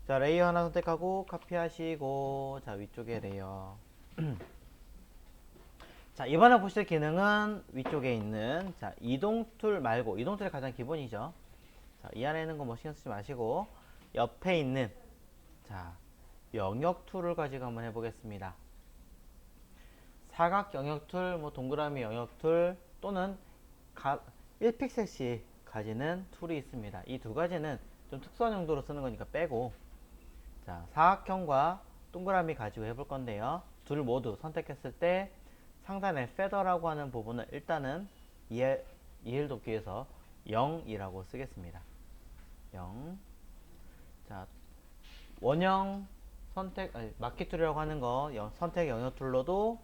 자, 레이어 하나 선택하고 카피하시고, 자, 위쪽에 레이어. 자, 이번에 보실 기능은 위쪽에 있는, 자, 이동 툴 말고, 이동 툴이 가장 기본이죠. 자, 이 안에 있는 거 뭐 신경 쓰지 마시고, 옆에 있는, 자, 영역 툴을 가지고 한번 해보겠습니다. 사각 영역 툴, 뭐 동그라미 영역 툴, 또는 1픽셀씩 가지는 툴이 있습니다. 이 두 가지는 좀 특수한 용도로 쓰는 거니까 빼고, 자, 사각형과 동그라미 가지고 해볼 건데요. 둘 모두 선택했을 때 상단에 feather라고 하는 부분을 일단은 이해를 돕기 위해서 0이라고 쓰겠습니다. 0. 자, 원형 선택, 마키 툴이라고 하는 거 선택 영역 툴로도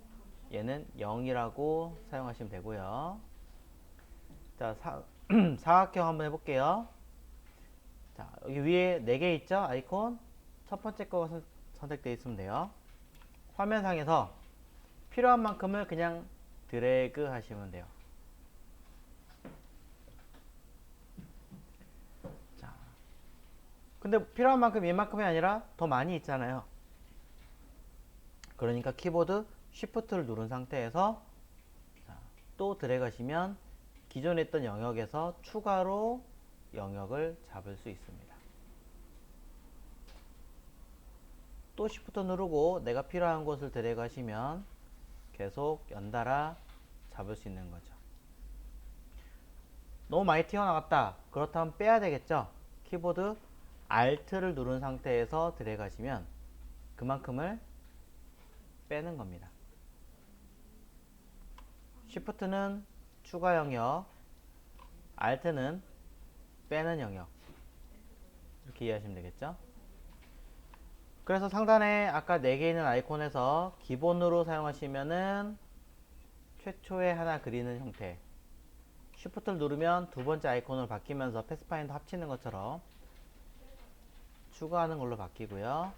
얘는 0이라고 사용하시면 되고요. 자, 사각형 한번 해볼게요. 자, 여기 위에 4개 있죠? 아이콘. 첫 번째 거가 선택되어 있으면 돼요. 화면상에서 필요한 만큼을 그냥 드래그 하시면 돼요. 자, 근데 필요한 만큼 얘만큼이 아니라 더 많이 있잖아요. 그러니까 키보드 Shift를 누른 상태에서 또 드래그 하시면 기존에 있던 영역에서 추가로 영역을 잡을 수 있습니다. 또 Shift 누르고 내가 필요한 곳을 드래그 하시면 계속 연달아 잡을 수 있는 거죠. 너무 많이 튀어나갔다. 그렇다면 빼야 되겠죠. 키보드 Alt를 누른 상태에서 드래그 하시면 그만큼을 빼는 겁니다. Shift는 추가 영역, Alt는 빼는 영역. 이렇게 이해하시면 되겠죠. 그래서 상단에 아까 4개 있는 아이콘에서 기본으로 사용하시면은 최초에 하나 그리는 형태, Shift를 누르면 두 번째 아이콘으로 바뀌면서 패스파인더 합치는 것처럼 추가하는 걸로 바뀌고요.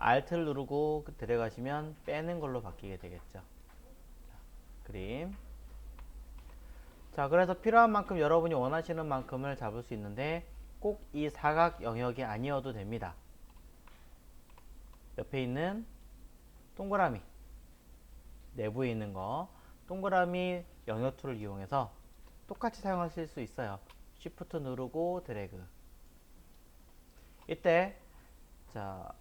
Alt를 누르고 들어가시면 빼는 걸로 바뀌게 되겠죠. 그림. 자, 그래서 필요한 만큼 여러분이 원하시는 만큼을 잡을 수 있는데 꼭 이 사각 영역이 아니어도 됩니다. 옆에 있는 동그라미, 내부에 있는 거, 동그라미 영역 툴을 이용해서 똑같이 사용하실 수 있어요. Shift 누르고 드래그. 이때 자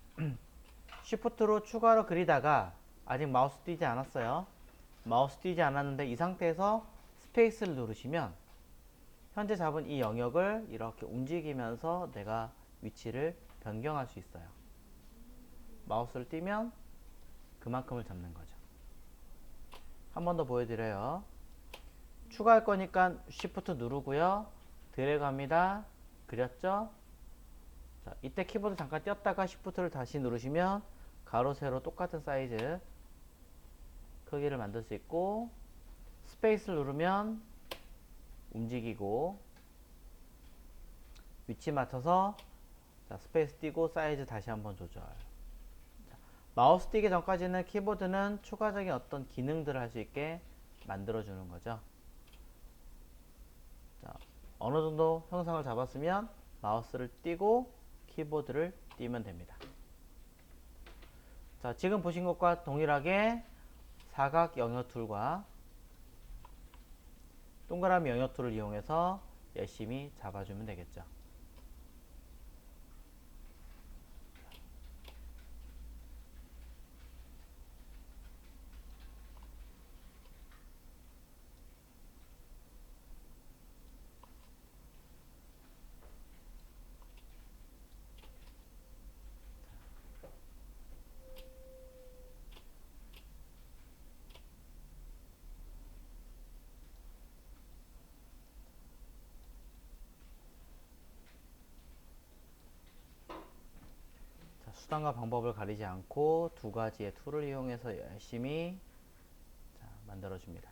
Shift로 추가로 그리다가 아직 마우스 띄지 않았어요. 마우스 띄지 않았는데 이 상태에서 스페이스를 누르시면 현재 잡은 이 영역을 이렇게 움직이면서 내가 위치를 변경할 수 있어요. 마우스를 띄면 그만큼을 잡는 거죠. 한 번 더 보여드려요. 추가할 거니까 Shift 누르고요. 드래그 합니다. 그렸죠? 자, 이때 키보드 잠깐 띄었다가 Shift를 다시 누르시면 가로 세로 똑같은 사이즈 크기를 만들 수 있고, 스페이스를 누르면 움직이고, 위치 맞춰서 자, 스페이스 띄고 사이즈 다시 한번 조절. 자, 마우스 띄기 전까지는 키보드는 추가적인 어떤 기능들을 할 수 있게 만들어주는 거죠. 자, 어느 정도 형상을 잡았으면 마우스를 띄고 키보드를 띄면 됩니다. 자, 지금 보신 것과 동일하게 사각 영역 툴과 동그라미 영역 툴을 이용해서 열심히 잡아주면 되겠죠. 자, 수단과 방법을 가리지 않고 두 가지의 툴을 이용해서 열심히 만들어줍니다.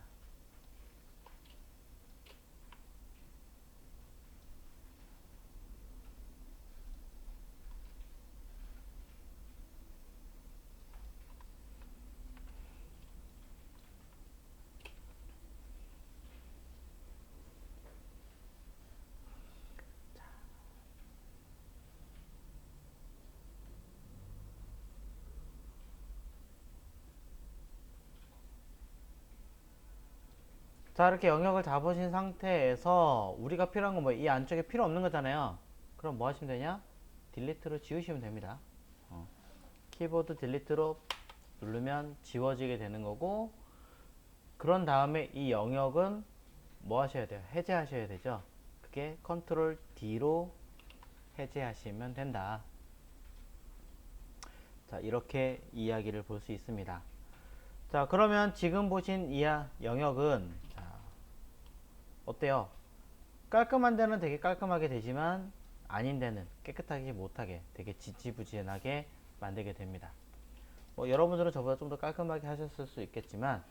자, 이렇게 영역을 잡으신 상태에서 우리가 필요한 건 뭐 이 안쪽에 필요 없는 거잖아요. 그럼 뭐 하시면 되냐? 딜리트로 지우시면 됩니다. 키보드 딜리트로 누르면 지워지게 되는 거고, 그런 다음에 이 영역은 뭐 하셔야 돼요? 해제하셔야 되죠. 그게 컨트롤 D로 해제하시면 된다. 자, 이렇게 이야기를 볼 수 있습니다. 자, 그러면 지금 보신 이 영역은 자, 어때요? 깔끔한 데는 되게 깔끔하게 되지만 아닌 데는 깨끗하게 못하게 되게 지지부진하게 만들게 됩니다. 뭐 여러분들은 저보다 좀 더 깔끔하게 하셨을 수 있겠지만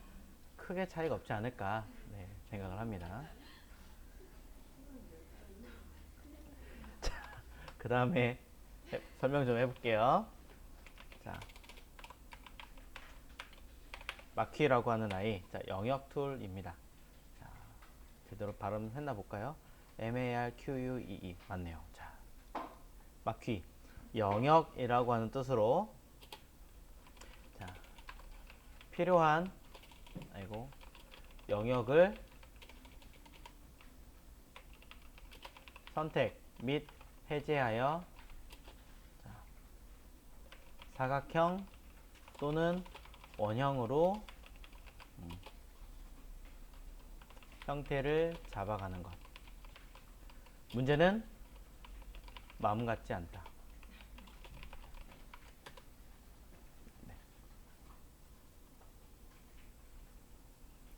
크게 차이가 없지 않을까 생각을 합니다. 그 다음에 설명 좀 해볼게요. 자, 마퀴라고 하는 아이, 자, 영역 툴입니다. 자, 제대로 발음했나 볼까요? MARQUEE 맞네요. 자, 마퀴 영역이라고 하는 뜻으로 자, 필요한 영역을 선택 및 해제하여 자, 사각형 또는 원형으로 형태를 잡아가는 것. 문제는 마음 같지 않다. 네.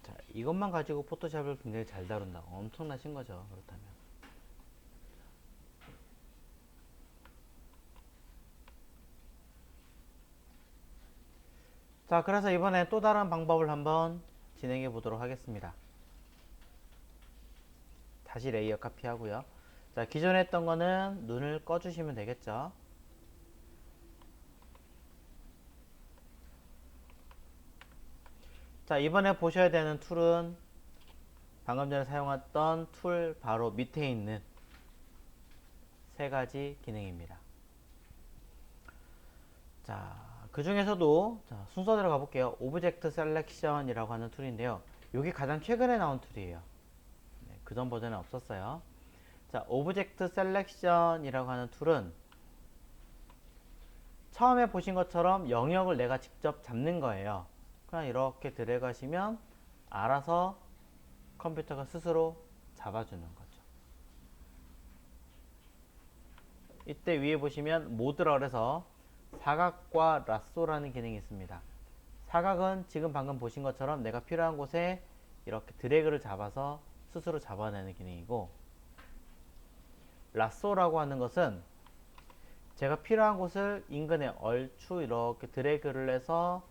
자, 이것만 가지고 포토샵을 굉장히 잘 다룬다. 엄청나신 거죠. 그렇다면. 자, 그래서 이번에 또 다른 방법을 한번 진행해 보도록 하겠습니다. 다시 레이어 카피하고요. 자, 기존에 했던 거는 눈을 꺼주시면 되겠죠. 자, 이번에 보셔야 되는 툴은 방금 전에 사용했던 툴 바로 밑에 있는 세 가지 기능입니다. 자, 그 중에서도 순서대로 가볼게요. 오브젝트 셀렉션이라고 하는 툴인데요. 이게 가장 최근에 나온 툴이에요. 네, 그전 버전에 없었어요. 자, 오브젝트 셀렉션이라고 하는 툴은 처음에 보신 것처럼 영역을 내가 직접 잡는 거예요. 그냥 이렇게 드래그 하시면 알아서 컴퓨터가 스스로 잡아주는 거죠. 이때 위에 보시면 모드라 그래서 사각과 라쏘라는 기능이 있습니다. 사각은 지금 방금 보신 것처럼 내가 필요한 곳에 이렇게 드래그를 잡아서 스스로 잡아내는 기능이고, 라쏘라고 하는 것은 제가 필요한 곳을 인근에 얼추 이렇게 드래그를 해서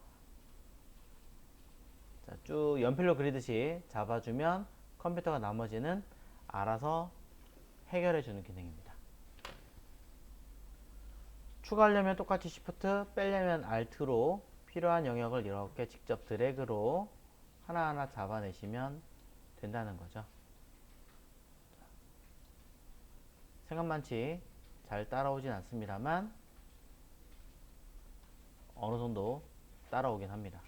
쭉 연필로 그리듯이 잡아주면 컴퓨터가 나머지는 알아서 해결해주는 기능입니다. 추가하려면 똑같이 Shift, 빼려면 Alt로 필요한 영역을 이렇게 직접 드래그로 하나하나 잡아내시면 된다는 거죠. 생각만치 잘 따라오진 않습니다만 어느 정도 따라오긴 합니다.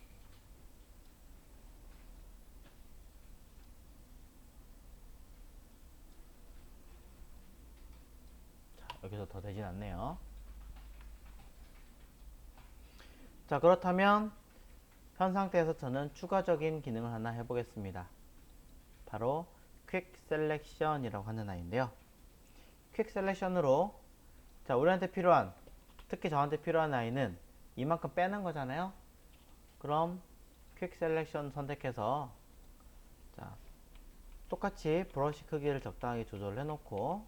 자, 여기서 더 되진 않네요. 자, 그렇다면 현 상태에서 저는 추가적인 기능을 하나 해보겠습니다. 바로 퀵 셀렉션이라고 하는 아이인데요. 퀵 셀렉션으로 자, 우리한테 필요한, 특히 저한테 필요한 아이는 이만큼 빼는 거잖아요. 그럼 퀵 셀렉션 선택해서 자, 똑같이 브러쉬 크기를 적당하게 조절을 해놓고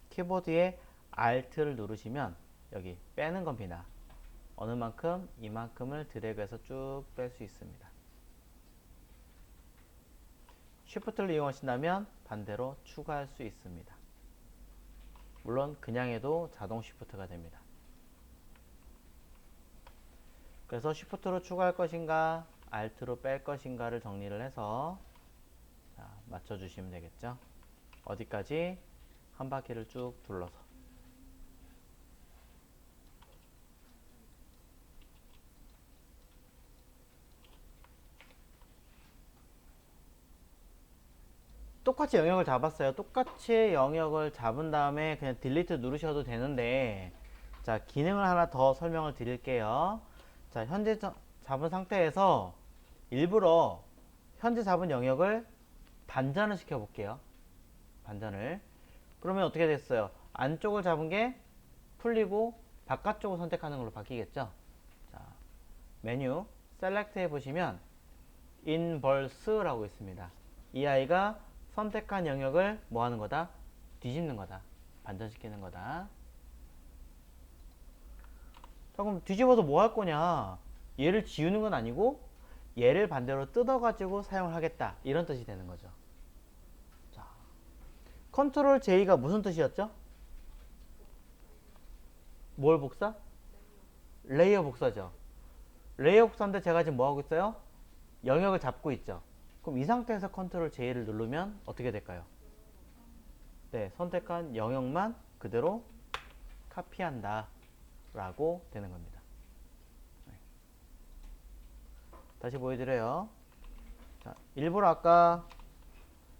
키보드에 Alt를 누르시면 여기 빼는 겁니다. 어느 만큼? 이만큼을 드래그해서 쭉 뺄 수 있습니다. Shift를 이용하신다면 반대로 추가할 수 있습니다. 물론 그냥 해도 자동 Shift가 됩니다. 그래서 Shift로 추가할 것인가 Alt로 뺄 것인가를 정리를 해서 맞춰주시면 되겠죠. 어디까지? 한 바퀴를 쭉 둘러서. 똑같이 영역을 잡았어요. 똑같이 영역을 잡은 다음에 그냥 딜리트 누르셔도 되는데, 자, 기능을 하나 더 설명을 드릴게요. 자, 현재 잡은 상태에서 일부러 현재 잡은 영역을 반전을 시켜 볼게요. 반전을. 그러면 어떻게 됐어요? 안쪽을 잡은 게 풀리고 바깥쪽을 선택하는 걸로 바뀌겠죠. 자, 메뉴 셀렉트 해보시면 인버스라고 있습니다. 이 아이가 선택한 영역을 뭐 하는 거다? 뒤집는 거다. 반전시키는 거다. 자, 그럼 뒤집어서 뭐 할 거냐? 얘를 지우는 건 아니고 얘를 반대로 뜯어가지고 사용을 하겠다. 이런 뜻이 되는 거죠. 자, 컨트롤 J가 무슨 뜻이었죠? 뭘 복사? 레이어 복사죠. 레이어 복사인데 제가 지금 뭐 하고 있어요? 영역을 잡고 있죠. 그럼 이 상태에서 컨트롤 J를 누르면 어떻게 될까요? 네, 선택한 영역만 그대로 카피한다 라고 되는 겁니다. 네. 다시 보여드려요. 자, 일부러 아까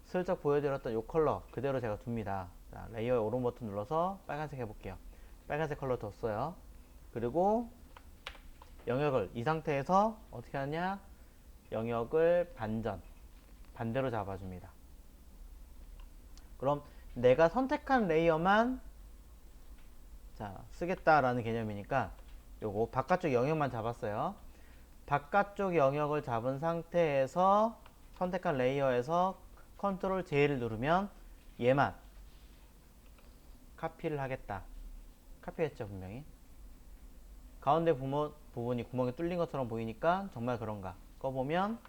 슬쩍 보여드렸던 이 컬러 그대로 제가 둡니다. 자, 레이어의 오른 버튼 눌러서 빨간색 해볼게요. 빨간색 컬러 뒀어요. 그리고 영역을 이 상태에서 어떻게 하냐? 영역을 반대로 잡아줍니다. 그럼 내가 선택한 레이어만 자, 쓰겠다라는 개념이니까 요거 바깥쪽 영역만 잡았어요. 바깥쪽 영역을 잡은 상태에서 선택한 레이어에서 컨트롤 J를 누르면 얘만 카피를 하겠다. 카피했죠, 분명히. 가운데 부분이 구멍이 뚫린 것처럼 보이니까 정말 그런가 꺼보면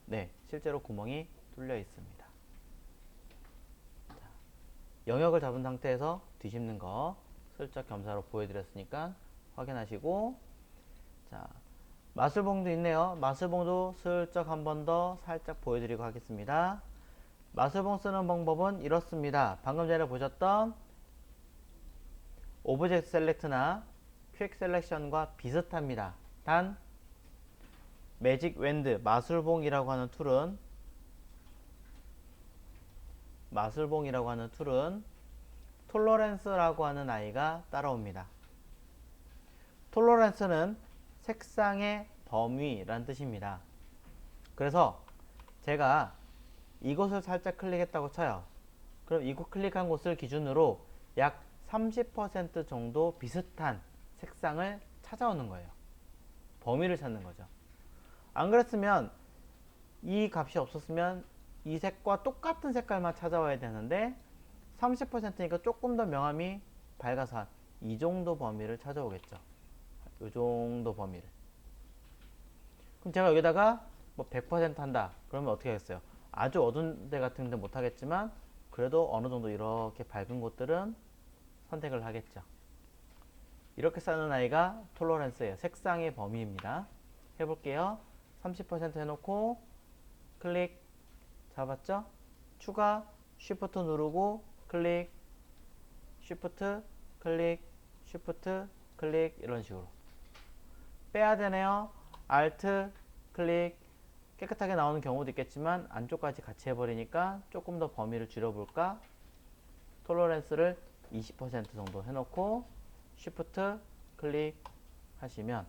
네, 실제로 구멍이 뚫려 있습니다. 자, 영역을 잡은 상태에서 뒤집는 거 슬쩍 겸사로 보여드렸으니까 확인하시고, 자, 마술봉도 있네요. 마술봉도 슬쩍 한 번 더 살짝 보여드리고 하겠습니다. 마술봉 쓰는 방법은 이렇습니다. 방금 전에 보셨던 오브젝트 셀렉트나 퀵 셀렉션과 비슷합니다. 단 매직 웬드 마술봉이라고 하는 툴은 톨러런스라고 하는 아이가 따라옵니다. 톨러런스는 색상의 범위란 뜻입니다. 그래서 제가 이곳을 살짝 클릭했다고 쳐요. 그럼 이곳 클릭한 곳을 기준으로 약 30% 정도 비슷한 색상을 찾아오는 거예요. 범위를 찾는 거죠. 안 그랬으면 이 값이 없었으면 이 색과 똑같은 색깔만 찾아와야 되는데 30%니까 조금 더 명암이 밝아서 이 정도 범위를 찾아오겠죠. 이 정도 범위를. 그럼 제가 여기다가 뭐 100% 한다. 그러면 어떻게 하겠어요? 아주 어두운 데 같은 데 못 하겠지만 그래도 어느 정도 이렇게 밝은 곳들은 선택을 하겠죠. 이렇게 쓰는 아이가 톨러런스예요. 색상의 범위입니다. 해볼게요. 30% 해놓고 클릭 잡았죠? 추가 쉬프트 누르고 클릭 쉬프트 클릭 쉬프트 클릭 이런 식으로 빼야 되네요. 알트 클릭 깨끗하게 나오는 경우도 있겠지만 안쪽까지 같이 해버리니까 조금 더 범위를 줄여볼까? 톨러런스를 20% 정도 해놓고 쉬프트 클릭 하시면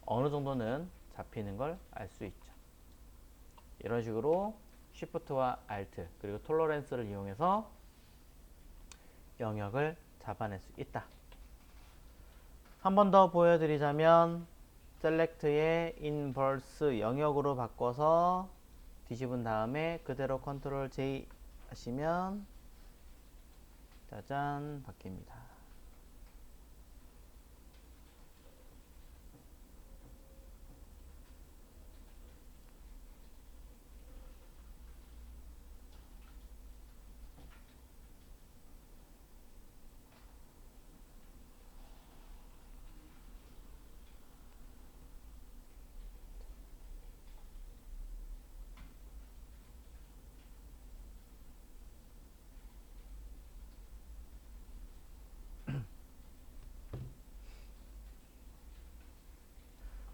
어느 정도는 잡히는 걸 알 수 있죠. 이런 식으로 쉬프트와 알트 그리고 톨러런스를 이용해서 영역을 잡아낼 수 있다. 한 번 더 보여드리자면 셀렉트의 인버스 영역으로 바꿔서 뒤집은 다음에 그대로 컨트롤 J 하시면 짜잔 바뀝니다.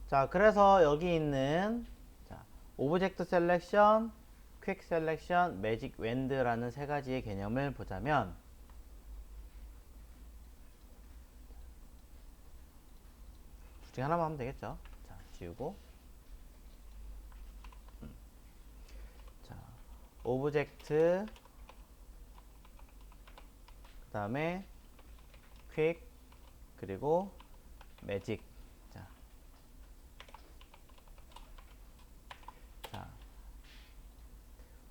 자, 그래서 여기 있는 자, 오브젝트 셀렉션, 퀵 셀렉션, 매직 웬드라는 세 가지의 개념을 보자면 둘 중에 하나만 하면 되겠죠. 자, 지우고 자, 오브젝트 그 다음에 퀵 그리고 매직 자, 자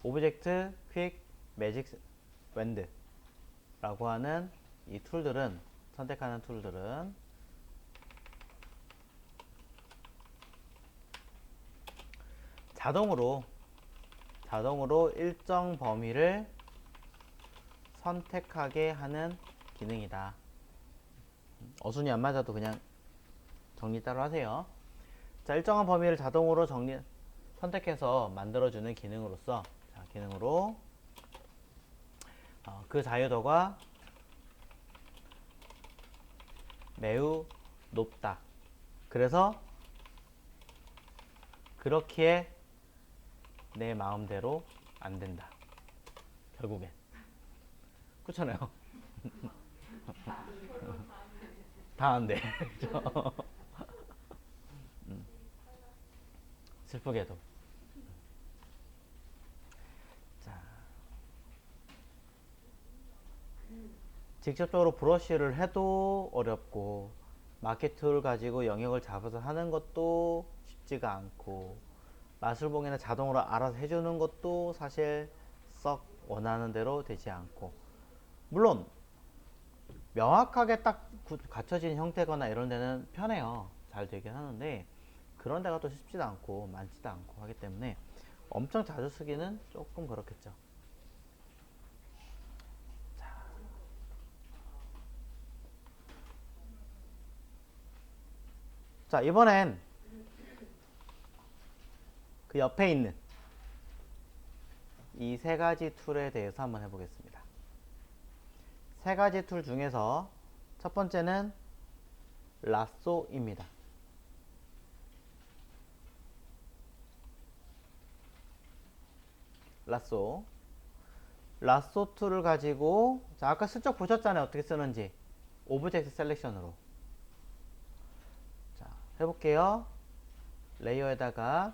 오브젝트, 퀵, 매직, 웬드 라고 하는 이 툴들은 선택하는 툴들은 자동으로 일정 범위를 선택하게 하는 기능이다. 어순이 안 맞아도 그냥 정리 따로 하세요. 자, 일정한 범위를 자동으로 선택해서 만들어주는 기능으로서 기능으로 그 자유도가 매우 높다. 그래서 그렇기에 내 마음대로 안 된다. 결국엔 그렇잖아요. 다 안 돼. 슬프게도. 자, 직접적으로 브러쉬를 해도 어렵고 마켓 툴 가지고 영역을 잡아서 하는 것도 쉽지가 않고 마술봉이나 자동으로 알아서 해주는 것도 사실 썩 원하는 대로 되지 않고 물론 명확하게 딱 갖춰진 형태거나 이런 데는 편해요. 잘 되긴 하는데 그런 데가 또 쉽지도 않고 많지도 않고 하기 때문에 엄청 자주 쓰기는 조금 그렇겠죠. 자, 이번엔 그 옆에 있는 이 세 가지 툴에 대해서 한번 해보겠습니다. 세 가지 툴 중에서 첫 번째는 라쏘입니다. 라쏘 툴을 가지고 자, 아까 슬쩍 보셨잖아요. 어떻게 쓰는지. 오브젝트 셀렉션으로. 자, 해볼게요. 레이어에다가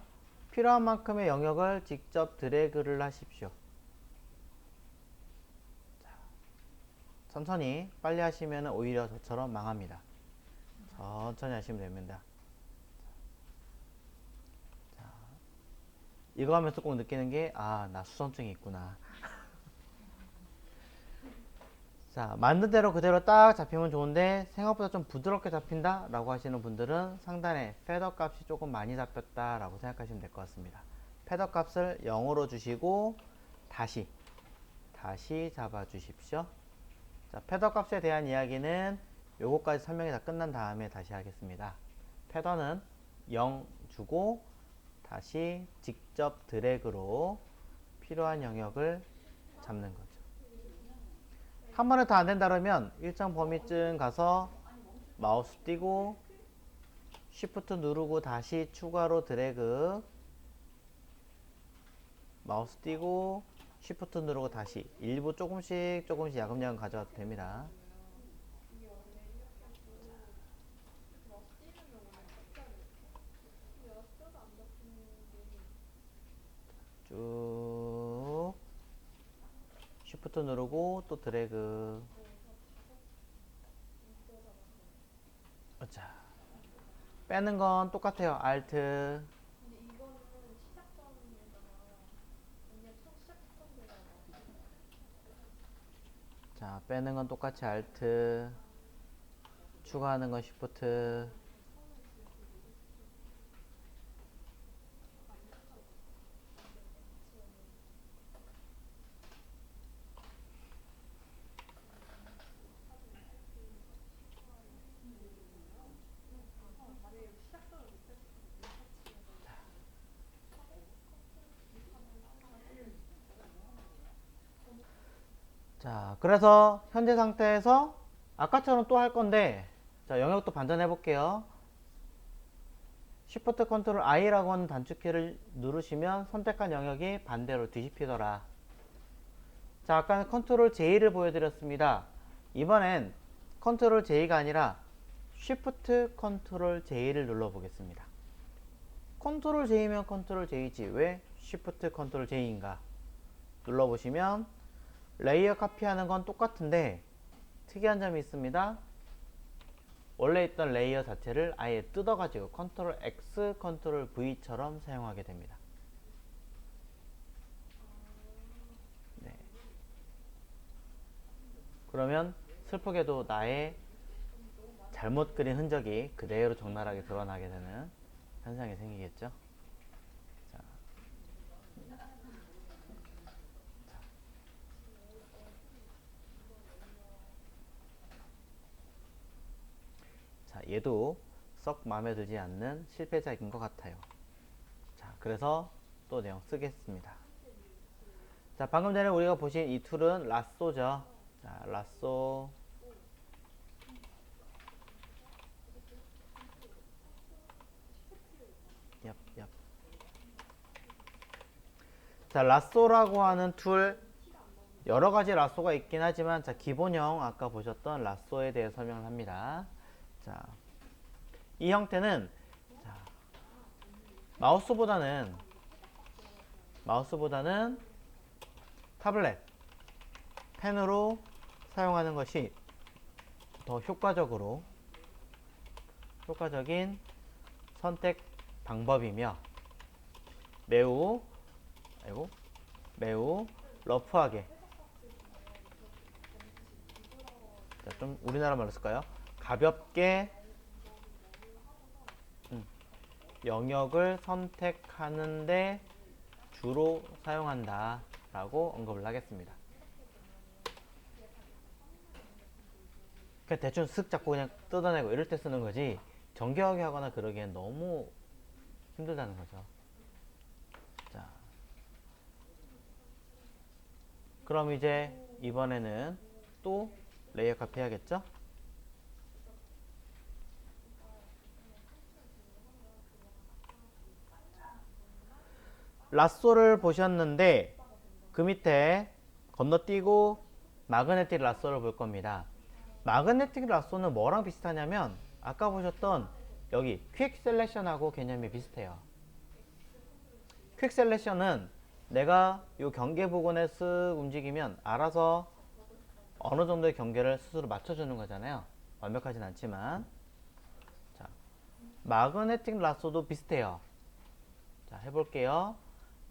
필요한 만큼의 영역을 직접 드래그를 하십시오. 자, 천천히 빨리 하시면 오히려 저처럼 망합니다. 천천히 하시면 됩니다. 자, 이거 하면서 꼭 느끼는 게 나 수선증이 있구나. 자, 만든 대로 그대로 딱 잡히면 좋은데 생각보다 좀 부드럽게 잡힌다 라고 하시는 분들은 상단에 패더 값이 조금 많이 잡혔다 라고 생각하시면 될 것 같습니다. 패더 값을 0으로 주시고 다시 잡아 주십시오. 자, 패더 값에 대한 이야기는 요거까지 설명이 다 끝난 다음에 다시 하겠습니다. 패더는 0 주고 다시 직접 드래그로 필요한 영역을 잡는 거죠. 한 번에 다 안 된다 그러면 일정 범위쯤 가서 마우스 띄고 쉬프트 누르고 다시 추가로 드래그 마우스 띄고 쉬프트 누르고 다시 일부 조금씩 야금야금 가져와도 됩니다. 쭉 쉬프트 누르고 또 드래그. 자, 빼는 건 똑같아요. 알트. 자, 빼는 건 똑같이 알트. 추가하는 건 쉬프트. 자, 그래서 현재 상태에서 아까처럼 또 할 건데 자, 영역도 반전해 볼게요. Shift 컨트롤 I라고 하는 단축키를 누르시면 선택한 영역이 반대로 뒤집히더라. 자, 아까는 컨트롤 J를 보여드렸습니다. 이번엔 컨트롤 J가 아니라 Shift 컨트롤 J를 눌러보겠습니다. 컨트롤 J면 컨트롤 J지 왜 Shift 컨트롤 J인가? 눌러보시면 레이어 카피하는 건 똑같은데 특이한 점이 있습니다. 원래 있던 레이어 자체를 아예 뜯어가지고 컨트롤 X, 컨트롤 V처럼 사용하게 됩니다. 네. 그러면 슬프게도 나의 잘못 그린 흔적이 그대로 적나라하게 드러나게 되는 현상이 생기겠죠. 자, 자, 얘도 썩 마음에 들지 않는 실패작인 것 같아요. 자, 그래서 또 내용 쓰겠습니다. 자, 방금 전에 우리가 보신 이 툴은 라쏘죠. 자, 라쏘. 얍, 얍. 자, 라쏘라고 하는 툴 여러 가지 라쏘가 있긴 하지만 자, 기본형 아까 보셨던 라쏘에 대해 설명을 합니다. 자, 이 형태는 자, 마우스보다는 타블렛, 펜으로 사용하는 것이 더 효과적인 선택 방법이며 매우 러프하게 자, 좀 우리나라 말로 쓸까요? 가볍게 영역을 선택하는데 주로 사용한다 라고 언급을 하겠습니다. 그냥 대충 슥 잡고 그냥 뜯어내고 이럴 때 쓰는 거지 정교하게 하거나 그러기엔 너무 힘들다는 거죠. 자, 그럼 이제 이번에는 또 레이어 카피 해야겠죠? 라쏘를 보셨는데 그 밑에 건너뛰고 마그네틱 라쏘를 볼 겁니다. 마그네틱 라쏘는 뭐랑 비슷하냐면 아까 보셨던 여기 퀵 셀렉션하고 개념이 비슷해요. 퀵 셀렉션은 내가 이 경계 부분에 쓱 움직이면 알아서 어느 정도의 경계를 스스로 맞춰주는 거잖아요. 완벽하진 않지만. 자, 마그네틱 라쏘도 비슷해요. 자, 해볼게요.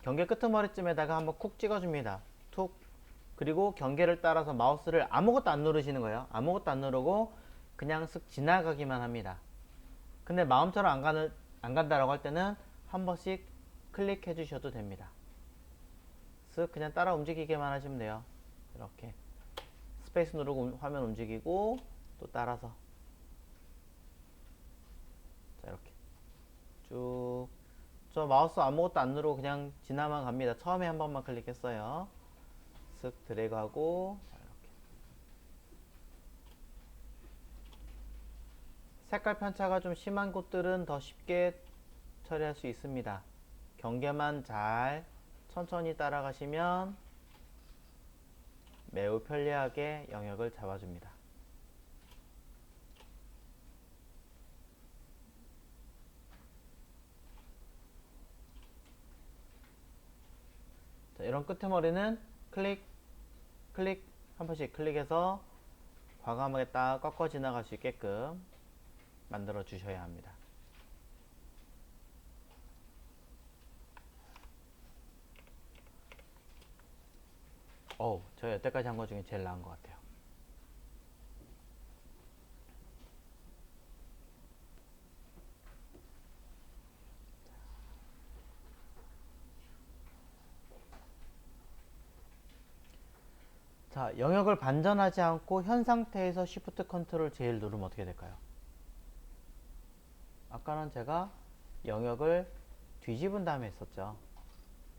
경계 끄트머리쯤에다가 한번 쿡 찍어줍니다. 툭. 그리고 경계를 따라서 마우스를 아무것도 안 누르시는 거예요. 아무것도 안 누르고 그냥 쓱 지나가기만 합니다. 근데 마음처럼 안 간다라고 할 때는 한 번씩 클릭해 주셔도 됩니다. 쓱 그냥 따라 움직이기만 하시면 돼요. 이렇게 스페이스 누르고 화면 움직이고 또 따라서 자, 이렇게 쭉. 저 마우스 아무것도 안 누르고 그냥 지나만 갑니다. 처음에 한 번만 클릭했어요. 쓱 드래그하고 자, 이렇게 색깔 편차가 좀 심한 곳들은 더 쉽게 처리할 수 있습니다. 경계만 잘 천천히 따라가시면 매우 편리하게 영역을 잡아줍니다. 자, 이런 끄트머리는 클릭 한 번씩 클릭해서 과감하게 딱 꺾어 지나갈 수 있게끔 만들어 주셔야 합니다. 저 여태까지 한 것 중에 제일 나은 것 같아요. 자, 영역을 반전하지 않고 현 상태에서 Shift 컨트롤 J를 누르면 어떻게 될까요? 아까는 제가 영역을 뒤집은 다음에 했었죠.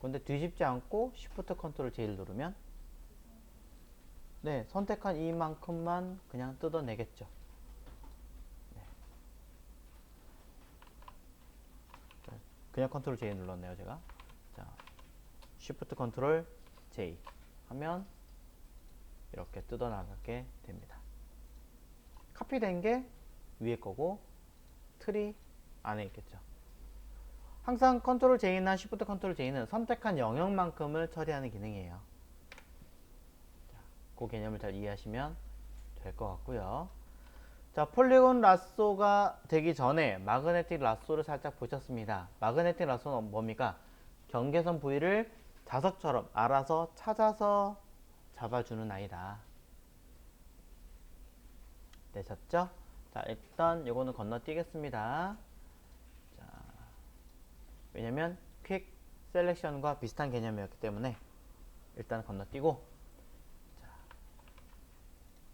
근데 뒤집지 않고 Shift 컨트롤 J를 누르면 네, 선택한 이만큼만 그냥 뜯어내겠죠. 네. 그냥 컨트롤 J 눌렀네요 제가. 자, Shift 컨트롤 J 하면 이렇게 뜯어나가게 됩니다. 카피된 게 위에 거고 틀이 안에 있겠죠. 항상 컨트롤 J나 Shift 컨트롤 J는 선택한 영역만큼을 처리하는 기능이에요. 자, 그 개념을 잘 이해하시면 될 것 같고요. 자, 폴리곤 라쏘가 되기 전에 마그네틱 라쏘를 살짝 보셨습니다. 마그네틱 라쏘는 뭡니까? 경계선 부위를 자석처럼 알아서 찾아서 잡아주는 아이다. 되셨죠? 자, 일단 요거는 건너뛰겠습니다. 자, 왜냐면 퀵 셀렉션과 비슷한 개념이었기 때문에 일단 건너뛰고, 자,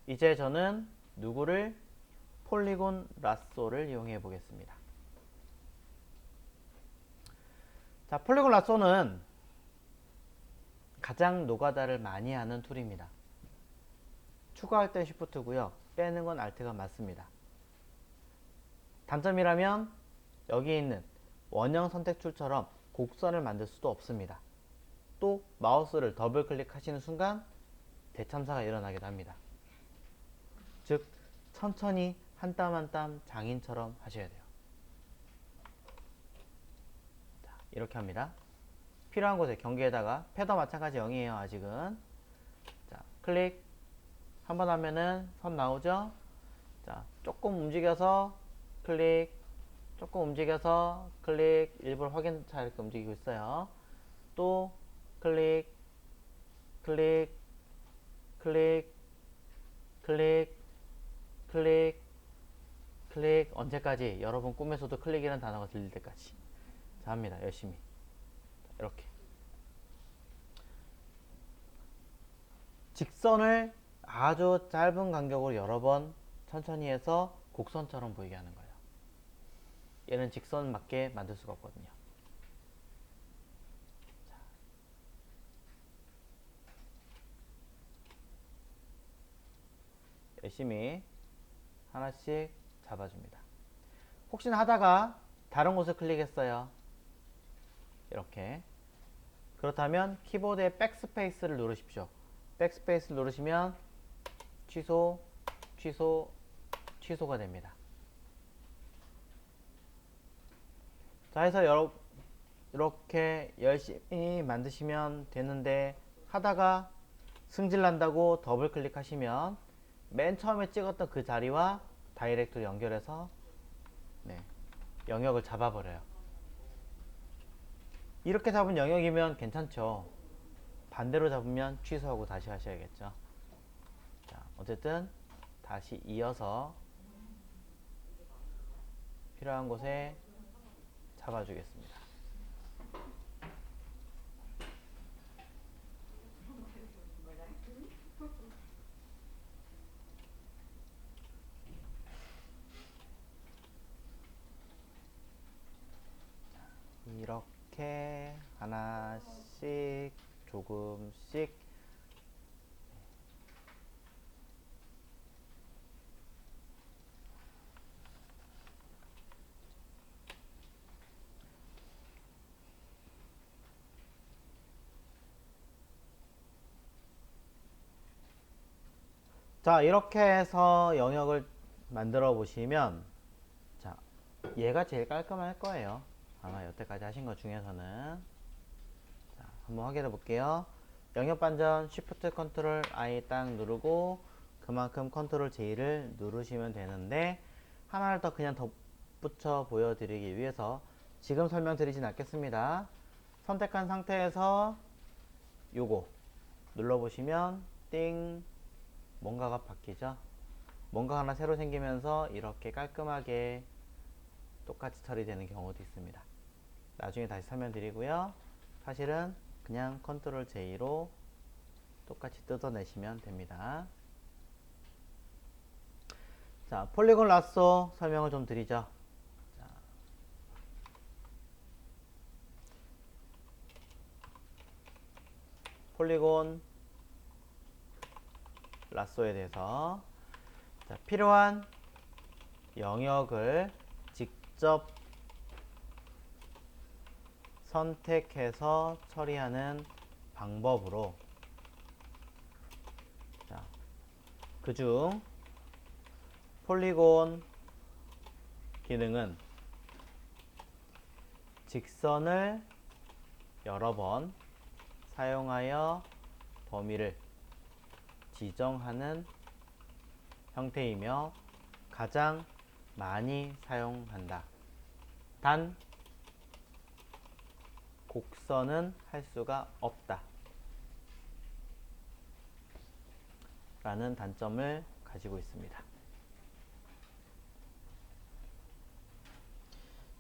이제 저는 누구를 폴리곤 라쏘를 이용해 보겠습니다. 자, 폴리곤 라쏘는 가장 노가다를 많이 하는 툴입니다. 추가할 땐 Shift고요. 빼는 건 Alt가 맞습니다. 단점이라면 여기 있는 원형 선택 툴처럼 곡선을 만들 수도 없습니다. 또 마우스를 더블 클릭하시는 순간 대참사가 일어나기도 합니다. 즉 천천히 한 땀 한 땀 장인처럼 하셔야 돼요. 자, 이렇게 합니다. 필요한 곳에 경계에다가 패더 마찬가지 0이에요. 아직은. 자, 클릭 한번 하면은 선 나오죠. 자, 조금 움직여서 클릭, 조금 움직여서 클릭, 일부러 확인차 이렇게 움직이고 있어요. 또 클릭, 클릭, 클릭, 클릭, 클릭, 클릭. 언제까지? 여러분 꿈에서도 클릭이라는 단어가 들릴 때까지. 자, 합니다. 열심히. 이렇게 직선을 아주 짧은 간격으로 여러 번 천천히 해서 곡선처럼 보이게 하는 거예요. 얘는 직선 맞게 만들 수가 없거든요. 자. 열심히 하나씩 잡아줍니다. 혹시나 하다가 다른 곳을 클릭했어요. 이렇게. 그렇다면 키보드의 백스페이스를 누르십시오. 백스페이스를 누르시면 취소, 취소, 취소가 됩니다. 자, 해서 이렇게 열심히 만드시면 되는데 하다가 승질 난다고 더블 클릭하시면 맨 처음에 찍었던 그 자리와 다이렉트로 연결해서 영역을 잡아버려요. 이렇게 잡은 영역이면 괜찮죠. 반대로 잡으면 취소하고 다시 하셔야겠죠. 자, 어쨌든 다시 이어서 필요한 곳에 잡아주겠습니다. 이렇게 하나씩 조금씩 자, 이렇게 해서 영역을 만들어 보시면 자, 얘가 제일 깔끔할 거예요. 아마 여태까지 하신 것 중에서는. 자, 한번 확인해 볼게요. 영역 반전 Shift Ctrl I 딱 누르고 그만큼 Ctrl J를 누르시면 되는데 하나를 더 그냥 덧붙여 보여드리기 위해서 지금 설명드리진 않겠습니다. 선택한 상태에서 요거 눌러보시면 띵, 뭔가가 바뀌죠. 뭔가 하나 새로 생기면서 이렇게 깔끔하게 똑같이 처리되는 경우도 있습니다. 나중에 다시 설명드리고요. 사실은 그냥 컨트롤 J로 똑같이 뜯어내시면 됩니다. 자, 폴리곤 라쏘 설명을 좀 드리죠. 자, 폴리곤 라쏘에 대해서 자, 필요한 영역을 직접 선택해서 처리하는 방법으로, 자, 그중 폴리곤 기능은 직선을 여러 번 사용하여 범위를 지정하는 형태이며 가장 많이 사용한다. 단 곡선은 할 수가 없다 라는 단점을 가지고 있습니다.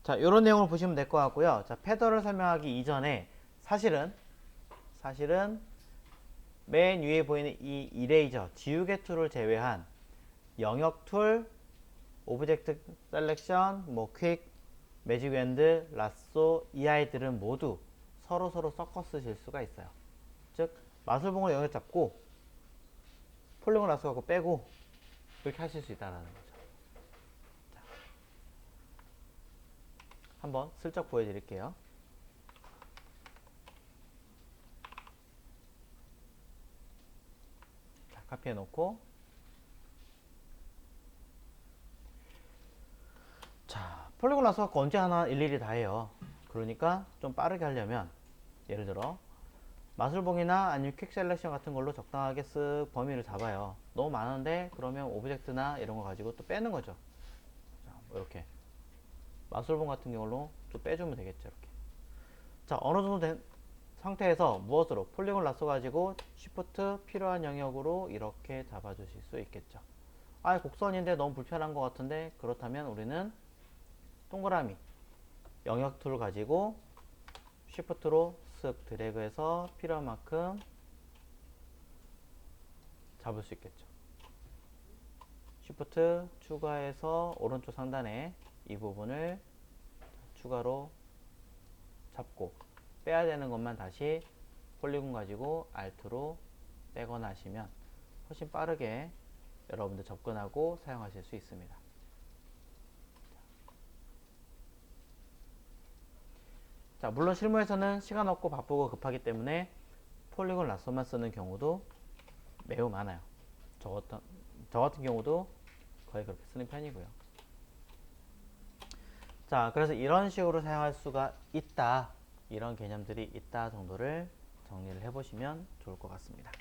자, 이런 내용을 보시면 될 것 같고요. 자, 패더를 설명하기 이전에 사실은 맨 위에 보이는 이 이레이저, 지우개 툴을 제외한 영역 툴, 오브젝트 셀렉션, 퀵, 매직 앤드, 라쏘 이 아이들은 모두 서로 섞어 쓰실 수가 있어요. 즉 마술봉을 영역 잡고 폴리곤 라쏘 갖고 빼고 이렇게 하실 수 있다는 거죠. 자, 한번 슬쩍 보여드릴게요. 자, 카피해 놓고, 자, 폴리곤 라쏘 갖고 언제 하나 일일이 다 해요. 그러니까 좀 빠르게 하려면 예를 들어 마술봉이나 아니면 퀵 셀렉션 같은 걸로 적당하게 쓱 범위를 잡아요. 너무 많은데 그러면 오브젝트나 이런 거 가지고 또 빼는 거죠. 자, 뭐 이렇게 마술봉 같은 경우로 좀 빼주면 되겠죠. 이렇게. 자, 어느 정도 된 상태에서 무엇으로 폴리곤 라쏘 가지고 쉬프트 필요한 영역으로 이렇게 잡아주실 수 있겠죠. 아, 곡선인데 너무 불편한 것 같은데 그렇다면 우리는 동그라미 영역 툴 가지고 쉬프트로 쓱 드래그해서 필요한 만큼 잡을 수 있겠죠. 쉬프트 추가해서 오른쪽 상단에 이 부분을 추가로 잡고 빼야 되는 것만 다시 폴리곤 가지고 Alt로 빼거나 하시면 훨씬 빠르게 여러분들 접근하고 사용하실 수 있습니다. 자, 물론 실무에서는 시간 없고 바쁘고 급하기 때문에 폴리곤 라쏘만 쓰는 경우도 매우 많아요. 저 같은 경우도 거의 그렇게 쓰는 편이고요. 자, 그래서 이런 식으로 사용할 수가 있다, 이런 개념들이 있다 정도를 정리를 해보시면 좋을 것 같습니다.